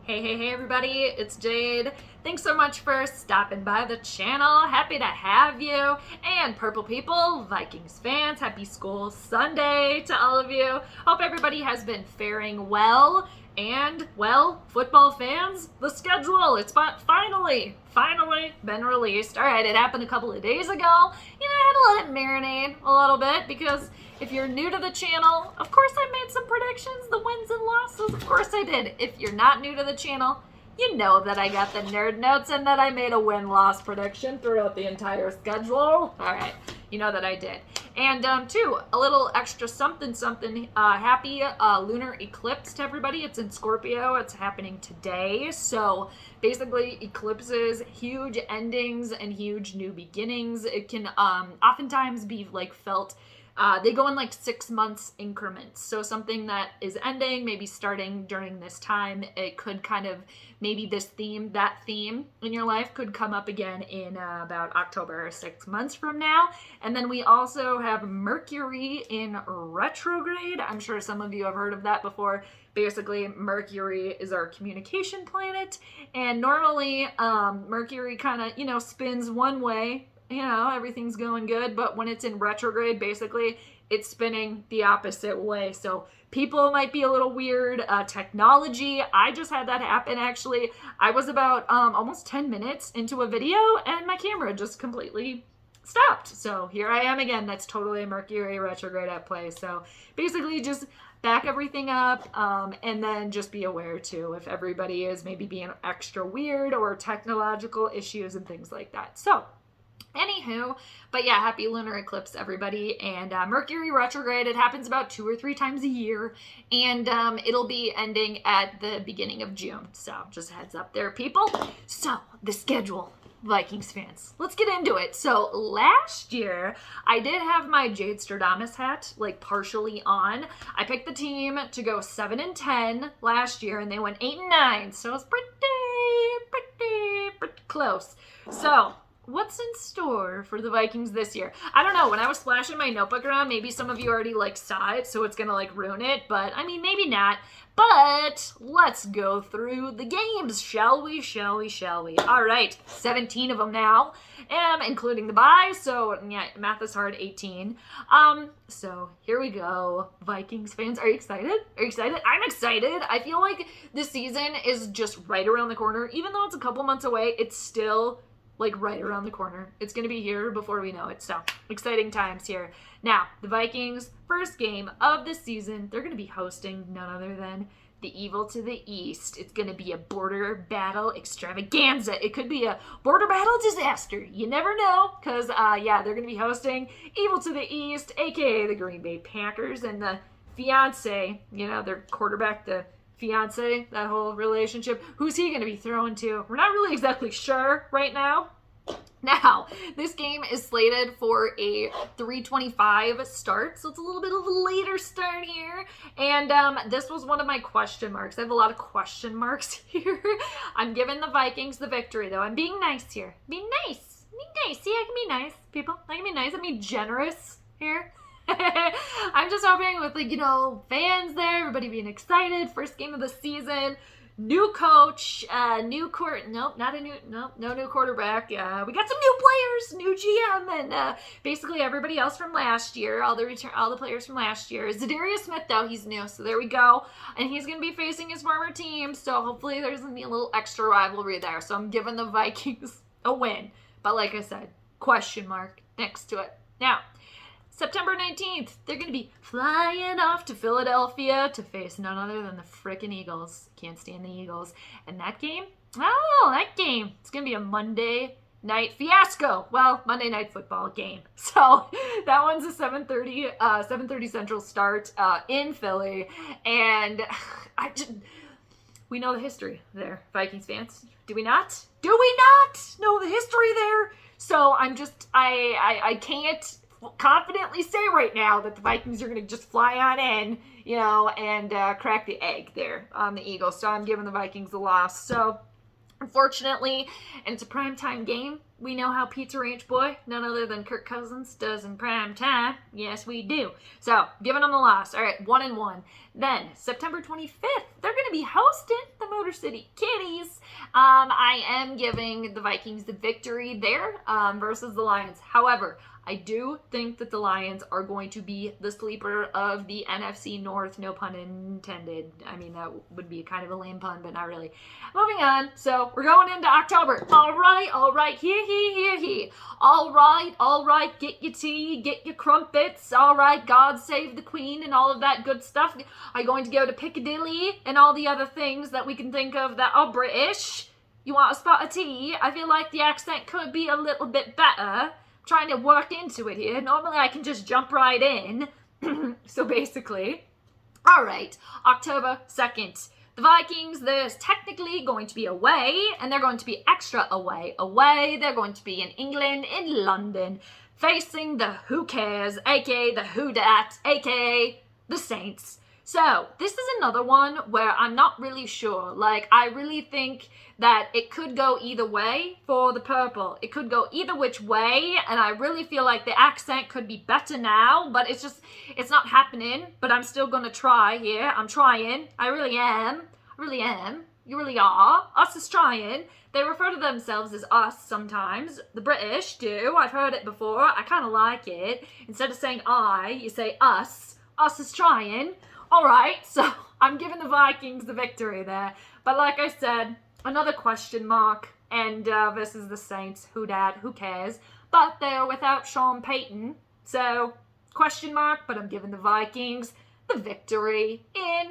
Hey everybody, it's Jade. Thanks so much for stopping by the channel. Happy to have you. And Purple people, Vikings fans, happy Skol Sunday to all of you. Hope everybody has been faring well. And, well, football fans, the schedule, it's finally been released. All right, it happened a couple of days ago. I had to let it marinate a little bit because if you're new to the channel, of course I made some predictions, the wins and losses, of course I did. If you're not new to the channel, you know that I got the nerd notes and that I made a win-loss prediction throughout the entire schedule. All right, you know that I did. And too, a little extra something. Happy lunar eclipse to everybody. It's in Scorpio. It's happening today. So basically, eclipses, huge endings and huge new beginnings. It can oftentimes be felt. They go in 6 months increments. So something that is ending, maybe starting during this time, it could kind of, maybe that theme in your life could come up again in about October or 6 months from now. And then we also have Mercury in retrograde. I'm sure some of you have heard of that before. Basically, Mercury is our communication planet. And normally, Mercury kind of, spins one way. Everything's going good, but when it's in retrograde, basically, it's spinning the opposite way. So people might be a little weird. Technology, I just had that happen, actually. I was about almost 10 minutes into a video, and my camera just completely stopped. So here I am again. That's totally a Mercury retrograde at play. So basically, just back everything up, and then just be aware, too, if everybody is maybe being extra weird or technological issues and things like that. So anywho, but yeah, happy lunar eclipse, everybody. And Mercury retrograde, it happens about 2 or 3 times a year, and it'll be ending at the beginning of June. So just a heads up there, people. So the schedule, Vikings fans, let's get into it. So last year, I did have my Jade Stradamus hat partially on. I picked the team to go 7-10 last year, and they went 8-9. So it's pretty close. So what's in store for the Vikings this year? I don't know. When I was flashing my notebook around, maybe some of you already saw it, so it's going to ruin it. But, I mean, maybe not. But let's go through the games, shall we? All right, 17 of them now, including the bye. So, yeah, math is hard, 18. So here we go. Vikings fans, are you excited? I'm excited. I feel like this season is just right around the corner. Even though it's a couple months away, it's still right around the corner. It's going to be here before we know it. So, exciting times here. Now, the Vikings, first game of the season, they're going to be hosting none other than the Evil to the East. It's going to be a border battle extravaganza. It could be a border battle disaster. You never know, because, they're going to be hosting Evil to the East, a.k.a. the Green Bay Packers, and the fiance, their quarterback, the fiance, that whole relationship. Who's he going to be throwing to? We're not really exactly sure right now. Now, this game is slated for a 3:25 start, so it's a little bit of a later start here. And this was one of my question marks. I have a lot of question marks here. I'm giving the Vikings the victory, though. I'm being nice here. Being nice. See, I can be nice, people. I can be nice. I can be generous here. I'm just hoping with, fans there, everybody being excited. First game of the season. New coach, no new quarterback. We got some new players, new GM, and basically everybody else from last year, all the players from last year. Zadarius Smith, though, he's new, so there we go. And he's going to be facing his former team, so hopefully there's going to be a little extra rivalry there. So I'm giving the Vikings a win. But like I said, question mark next to it. Now, September 19th, they're going to be flying off to Philadelphia to face none other than the frickin' Eagles. Can't stand the Eagles. And that game, it's going to be a Monday night fiasco. Well, Monday night football game. So that one's a 7:30 Central start in Philly. And we know the history there, Vikings fans. Do we not? know the history there? So I can't confidently say right now that the Vikings are going to just fly on in, and crack the egg there on the Eagles. So I'm giving the Vikings a loss. So unfortunately, and it's a primetime game, we know how Pizza Ranch Boy, none other than Kirk Cousins, does in prime time. Yes, we do. So, giving them the loss. All right, 1-1. Then, September 25th, they're going to be hosting the Motor City Kitties. I am giving the Vikings the victory there versus the Lions. However, I do think that the Lions are going to be the sleeper of the NFC North, no pun intended. I mean, that would be kind of a lame pun, but not really. Moving on, so we're going into October. All right, he. All right, get your tea, get your crumpets. All right, God save the Queen and all of that good stuff. Are you going to go to Piccadilly and all the other things that we can think of that are British? You want a spot of tea? I feel like the accent could be a little bit better. Trying to work into it here. Normally I can just jump right in. So basically, all right, October 2nd. The Vikings, there's technically going to be away, and they're going to be extra away. They're going to be in England, in London, facing the Who Cares, aka the Who Dat, aka the Saints. So, this is another one where I'm not really sure. Like, I really think that it could go either way for the purple. It could go either which way, and I really feel like the accent could be better now, but it's not happening. But I'm still gonna try here. I'm trying. I really am. You really are. Us is trying. They refer to themselves as us sometimes. The British do. I've heard it before. I kind of like it. Instead of saying I, you say us. Us is trying. All right, so I'm giving the Vikings the victory there. But like I said, another question mark. And this is the Saints. Who dat? Who cares? But they're without Sean Payton. So, question mark, but I'm giving the Vikings the victory in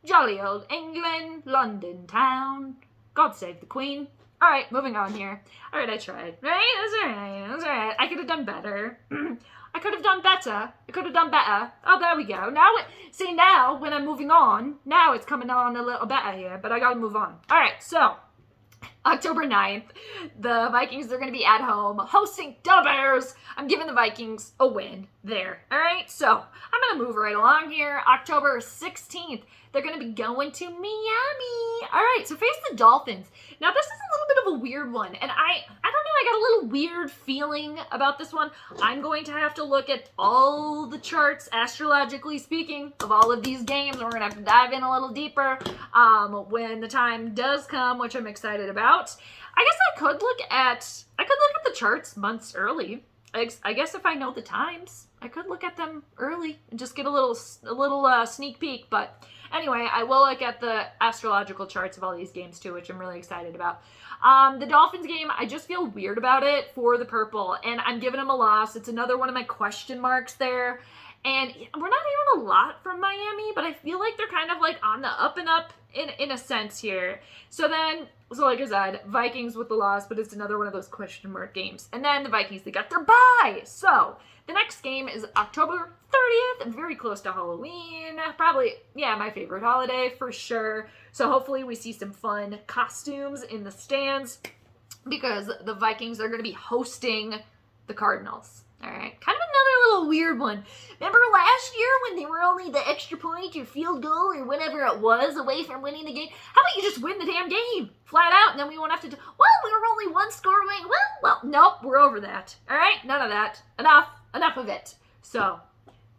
jolly old England, London town. God save the Queen. All right, moving on here. All right, I tried. Right? That's all right. I could have done better. I could have done better. Oh, there we go. Now, when I'm moving on, now it's coming on a little better here, but I gotta move on. All right, so, October 9th, the Vikings are going to be at home hosting the Bears. I'm giving the Vikings a win there. All right, so I'm going to move right along here. October 16th, they're going to be going to Miami. All right, so face the Dolphins. Now, this is a little bit of a weird one, and I don't know, I got a little weird feeling about this one. I'm going to have to look at all the charts, astrologically speaking, of all of these games. We're going to have to dive in a little deeper when the time does come, which I'm excited about. I guess I could look at the charts months early. I guess if I know the times, I could look at them early and just get a little sneak peek. But anyway, I will look at the astrological charts of all these games too, which I'm really excited about. The Dolphins game, I just feel weird about it for the purple, and I'm giving them a loss. It's another one of my question marks there. And we're not hearing a lot from Miami, but I feel like they're kind of like on the up and up in a sense here. So like I said, Vikings with the loss, but it's another one of those question mark games. And then the Vikings, they got their bye. So the next game is October 30th, very close to Halloween. Probably, yeah, my favorite holiday for sure. So hopefully we see some fun costumes in the stands because the Vikings are going to be hosting the Cardinals. All right, kind of another little weird one. Remember last year when they were only the extra point or field goal or whatever it was away from winning the game? How about you just win the damn game flat out, and then we won't have to do, well, we were only one score away. Well, nope, we're over that. All right, none of that. Enough of it. So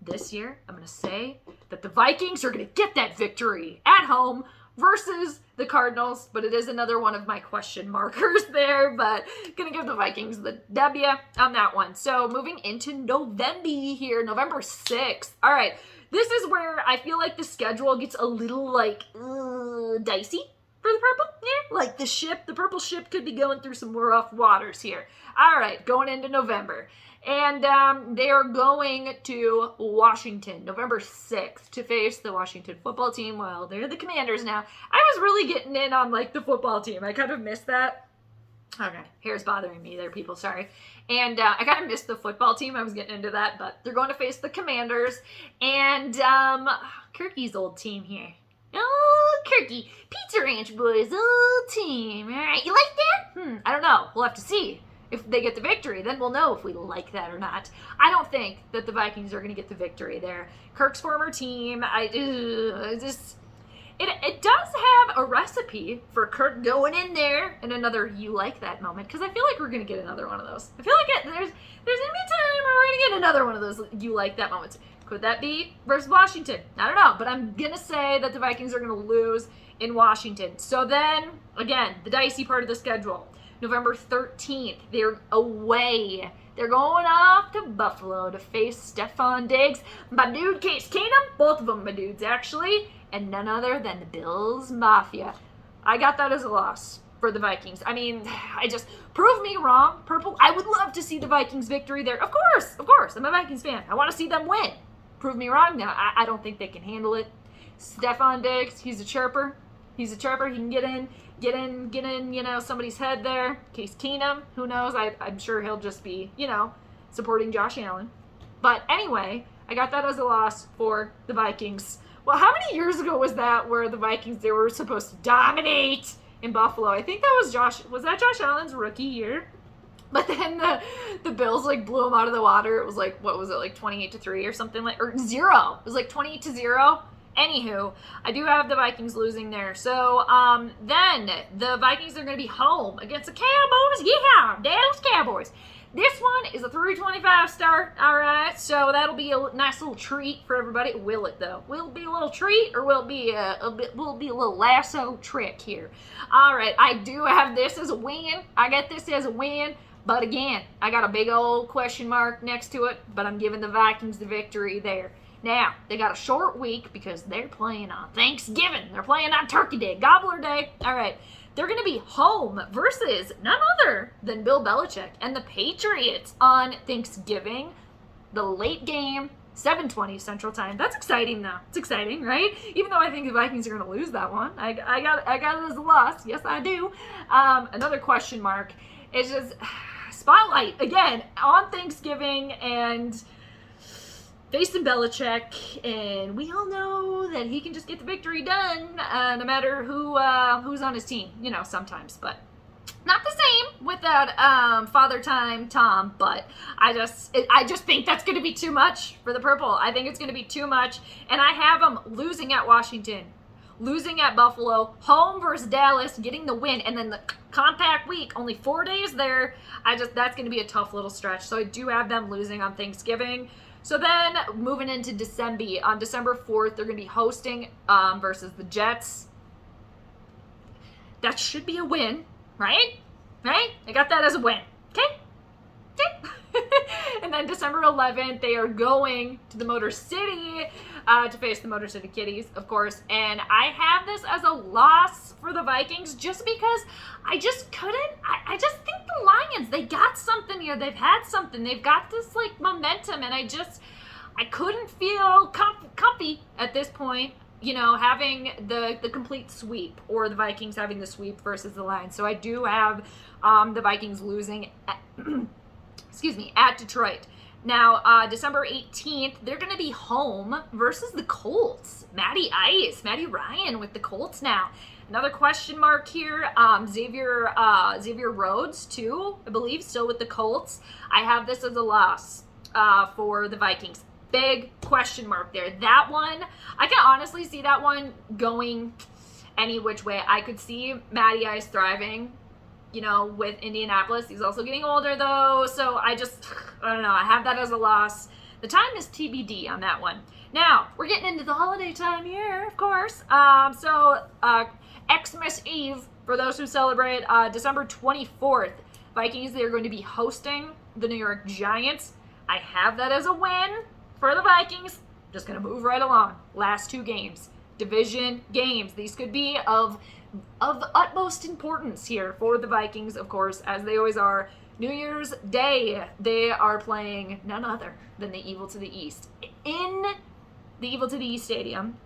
this year, I'm going to say that the Vikings are going to get that victory at home versus the Cardinals, but it is another one of my question markers there, but gonna give the Vikings the W on that one. So moving into November here, November 6th. All right, this is where I feel like the schedule gets a little like dicey for the purple. Yeah, like the purple ship could be going through some rough waters here. All right, going into November. And they are going to Washington, November 6th, to face the Washington football team. Well, they're the Commanders now. I was really getting in on, like, the football team. I kind of missed that. Okay, hair's bothering me there, people, sorry. And I kind of missed the football team. I was getting into that, but they're going to face the Commanders. And Kirky's old team here. Oh, Kirky, Pizza Ranch Boys' old team. All right, you like that? I don't know. We'll have to see. If they get the victory, then we'll know if we like that or not. I don't think that the Vikings are going to get the victory there. Kirk's former team, it does have a recipe for Kirk going in there and another you like that moment, because I feel like we're going to get another one of those. I feel like there's going to be time where we're going to get another one of those you like that moments. Could that be versus Washington? I don't know, but I'm going to say that the Vikings are going to lose in Washington. So then, again, the dicey part of the schedule. November 13th, they're away. They're going off to Buffalo to face Stefon Diggs, my dude Case Keenum, both of them my dudes actually, and none other than the Bills Mafia. I got that as a loss for the Vikings. I mean, prove me wrong, Purple. I would love to see the Vikings victory there. Of course, I'm a Vikings fan. I want to see them win. Prove me wrong now. I don't think they can handle it. Stefon Diggs, he's a chirper. He can get in, somebody's head there. Case Keenum, who knows? I'm sure he'll just be, supporting Josh Allen. But anyway, I got that as a loss for the Vikings. Well, how many years ago was that where the Vikings, they were supposed to dominate in Buffalo? I think that was Josh Allen's rookie year? But then the Bills, blew him out of the water. It was 28-3 or something or 0. It was 28-0. Anywho, I do have the Vikings losing there. So, then the Vikings are going to be home against the Cowboys. Yeah, Dallas Cowboys. This one is a 325 start, all right? So that'll be a nice little treat for everybody. Will it, though? Will it be a little treat, or will it be a little lasso trick here? All right, I do have this as a win. I got this as a win. But again, I got a big old question mark next to it, but I'm giving the Vikings the victory there. Now, they got a short week because they're playing on Thanksgiving. They're playing on Turkey Day, Gobbler Day. All right, they're going to be home versus none other than Bill Belichick and the Patriots on Thanksgiving. The late game, 7:20 Central Time. That's exciting, though. It's exciting, right? Even though I think the Vikings are going to lose that one. I got it as a loss. Yes, I do. Another question mark is just spotlight, again, on Thanksgiving and facing Belichick, and we all know that he can just get the victory done no matter who's on his team, sometimes. But not the same with that Father Time Tom, but I just think that's going to be too much for the Purple. I think it's going to be too much, and I have them losing at Washington, losing at Buffalo, home versus Dallas, getting the win, and then the compact week, only 4 days there. That's going to be a tough little stretch. So I do have them losing on Thanksgiving. So then, moving into December, on December 4th, they're going to be hosting versus the Jets. That should be a win, right? Right? I got that as a win. Okay? And then December 11th, they are going to the Motor City to face the Motor City Kitties, of course. And I have this as a loss for the Vikings just because I just I just think the Lions, they got something here. They've had something. They've got this, momentum. And I couldn't feel comfy at this point, having the complete sweep, or the Vikings having the sweep versus the Lions. So I do have the Vikings losing at Detroit. Now, December 18th, they're going to be home versus the Colts. Matty Ryan with the Colts now. Another question mark here, Xavier Rhodes, too, I believe, still with the Colts. I have this as a loss for the Vikings. Big question mark there. That one, I can honestly see that one going any which way. I could see Matty Ice thriving, with Indianapolis. He's also getting older, though, so I don't know. I have that as a loss. The time is TBD on that one. Now, we're getting into the holiday time here, of course. Xmas Eve, for those who celebrate, December 24th. Vikings, they're going to be hosting the New York Giants. I have that as a win for the Vikings. Just going to move right along. Last 2 games. Division games. These could be of utmost importance here for the Vikings, of course, as they always are. New Year's Day, they are playing none other than the Evil to the East in the Evil to the East Stadium,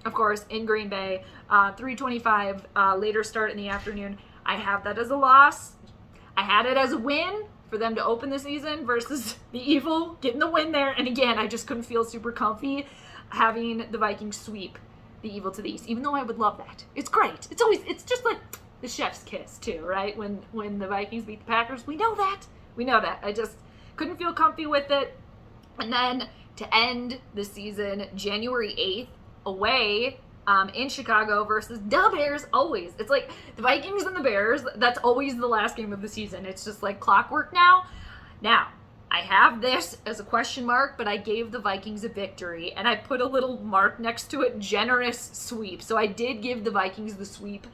of course, in Green Bay. 3:25 later start in the afternoon. I have that as a loss. I had it as a win for them to open the season versus the Evil getting the win there. And again, I just couldn't feel super comfy having the Vikings sweep the Evil to the East, even though I would love that. It's great. It's just like the chef's kiss too, right? When the Vikings beat the Packers, we know that. I just couldn't feel comfy with it. And then to end the season, January 8th, away in Chicago versus the Bears. Always, it's like the Vikings and the Bears. That's always the last game of the season. It's just like clockwork now. I have this as a question mark, but I gave the Vikings a victory, and I put a little mark next to it, generous sweep. So I did give the Vikings the sweep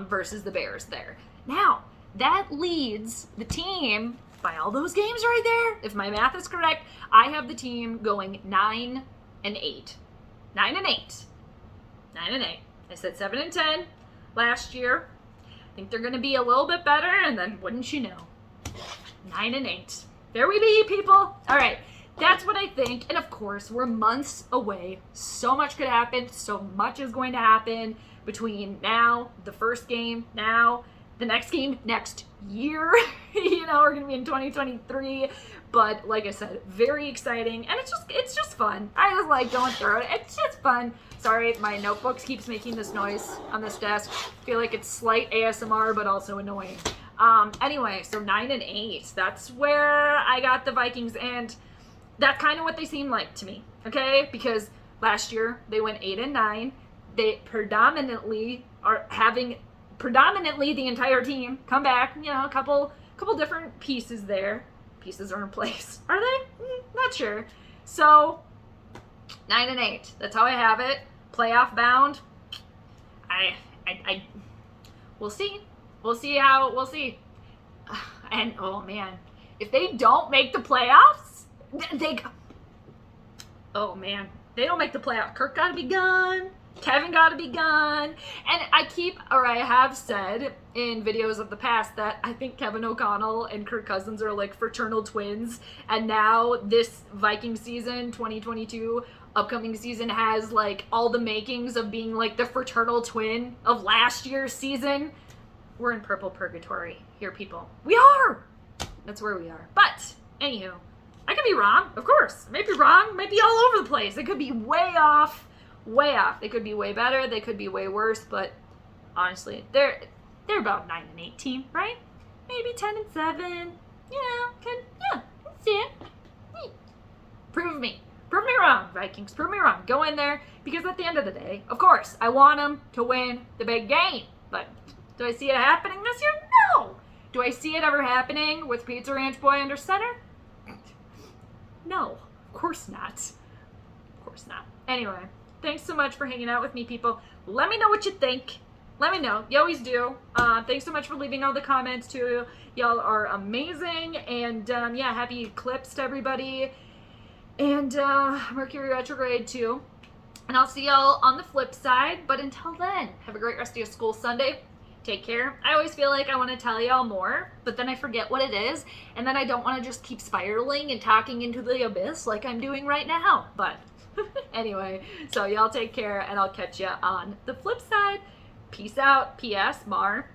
versus the Bears there. Now, that leads the team, by all those games right there, if my math is correct, I have the team going 9-8. 9-8. 9-8. I said 7-10 last year. I think they're going to be a little bit better, and then wouldn't you know, 9-8. There we be, people. All right, that's what I think. And of course, we're months away. So much could happen. So much is going to happen between now, the first game, now, the next game, next year. You know, we're going to be in 2023. But like I said, very exciting. And it's just fun. I just like going through it. It's just fun. Sorry, my notebook keeps making this noise on this desk. I feel like it's slight ASMR, but also annoying. Anyway, so 9-8, that's where I got the Vikings, and that's kind of what they seem like to me, okay? Because last year they went 8-9. They predominantly are having the entire team come back, you know, a couple different pieces there. Pieces are in place. Are they? Not sure. So 9-8, that's how I have it. Playoff bound. We'll see. We'll see. And, oh, man. If they don't make the playoffs, oh, man. They don't make the playoffs. Kirk got to be gone. Kevin got to be gone. And I have said in videos of the past that I think Kevin O'Connell and Kirk Cousins are like fraternal twins. And now this Viking season, 2022, upcoming season, has like all the makings of being like the fraternal twin of last year's season. We're in purple purgatory here, people. We are! That's where we are. But, anywho, I could be wrong, of course. I might be wrong, might be all over the place. It could be way off. They could be way better, they could be way worse, but honestly, they're about 9-8 team, right? Maybe 10-7. Let's see it. Prove me wrong, Vikings. Prove me wrong. Go in there, because at the end of the day, of course, I want them to win the big game, but do I see it happening this year? No. Do I see it ever happening with Pizza Ranch Boy under center? No, of course not. Anyway, thanks so much for hanging out with me, people. Let me know what you think. Let me know. You always do. Thanks so much for leaving all the comments, too. Y'all are amazing. And, happy eclipse to everybody. And Mercury Retrograde, too. And I'll see y'all on the flip side. But until then, have a great rest of your school Sunday. Take care. I always feel like I want to tell y'all more, but then I forget what it is, and then I don't want to just keep spiraling and talking into the abyss like I'm doing right now. But anyway, so y'all take care, and I'll catch you on the flip side. Peace out. P.S. Mar.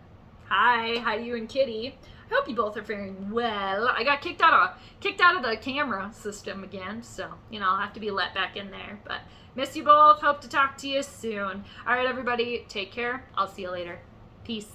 Hi to you and Kitty. I hope you both are faring well. I got kicked out of the camera system again, so I'll have to be let back in there. But miss you both. Hope to talk to you soon. All right, everybody, take care. I'll see you later. Peace.